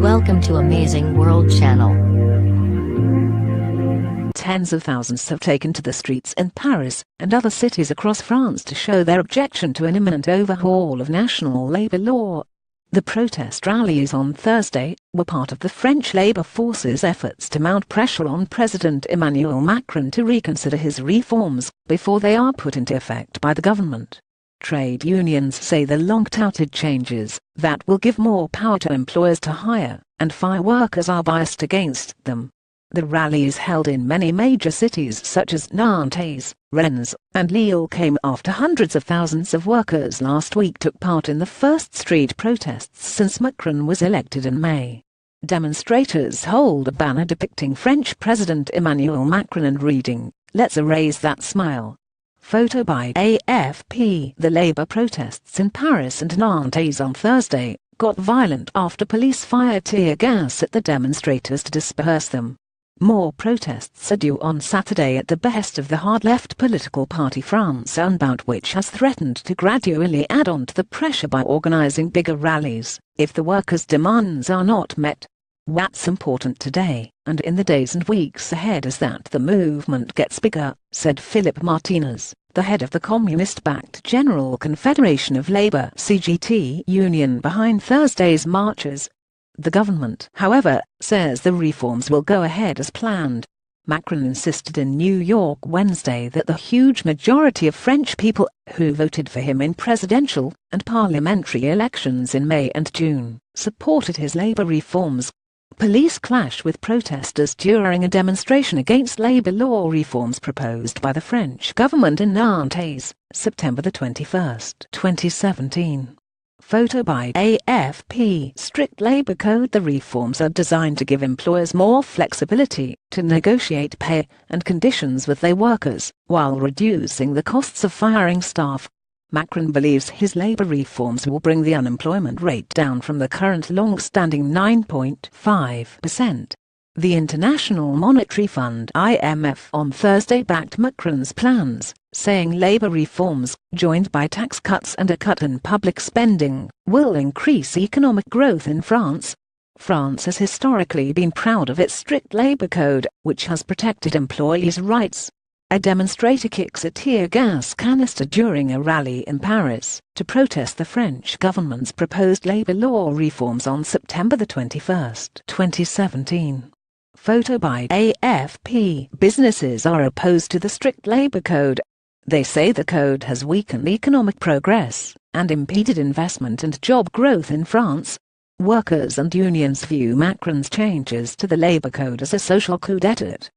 Welcome to Amazing World Channel. Tens of thousands have taken to the streets in Paris and other cities across France to show their objection to an imminent overhaul of national labour law. The protest rallies on Thursday were part of the French labour force's efforts to mount pressure on President Emmanuel Macron to reconsider his reforms before they are put into effect by the government. Trade unions say the long-touted changes that will give more power to employers to hire and fire workers are biased against them. The rallies held in many major cities such as Nantes, Rennes, and Lille came after hundreds of thousands of workers last week took part in the first street protests since Macron was elected in May. Demonstrators hold a banner depicting French President Emmanuel Macron and reading, "Let's erase that smile." Photo by AFP. The Labour protests in Paris and Nantes on Thursday got violent after police fired tear gas at the demonstrators to disperse them. More protests are due on Saturday at the behest of the hard-left political party France Unbound, which has threatened to gradually add on to the pressure by organising bigger rallies if the workers' demands are not met. What's important today, and in the days and weeks ahead, is that the movement gets bigger, said Philippe Martinez, the head of the communist-backed General Confederation of Labour (CGT) union behind Thursday's marches. The government, however, says the reforms will go ahead as planned. Macron insisted in New York Wednesday that the huge majority of French people who voted for him in presidential and parliamentary elections in May and June supported his labour reforms. Police clash with protesters during a demonstration against labour law reforms proposed by the French government in Nantes, September 21, 2017. Photo by AFP. Strict labour code. The reforms are designed to give employers more flexibility to negotiate pay and conditions with their workers, while reducing the costs of firing staff. Macron believes his labour reforms will bring the unemployment rate down from the current long-standing 9.5%. The International Monetary Fund (IMF) on Thursday backed Macron's plans, saying labour reforms, joined by tax cuts and a cut in public spending, will increase economic growth in France. France has historically been proud of its strict labour code, which has protected employees' rights. A demonstrator kicks a tear gas canister during a rally in Paris to protest the French government's proposed labour law reforms on September 21, 2017. Photo by AFP. Businesses are opposed to the strict labour code. They say the code has weakened economic progress and impeded investment and job growth in France. Workers and unions view Macron's changes to the labour code as a social coup d'etat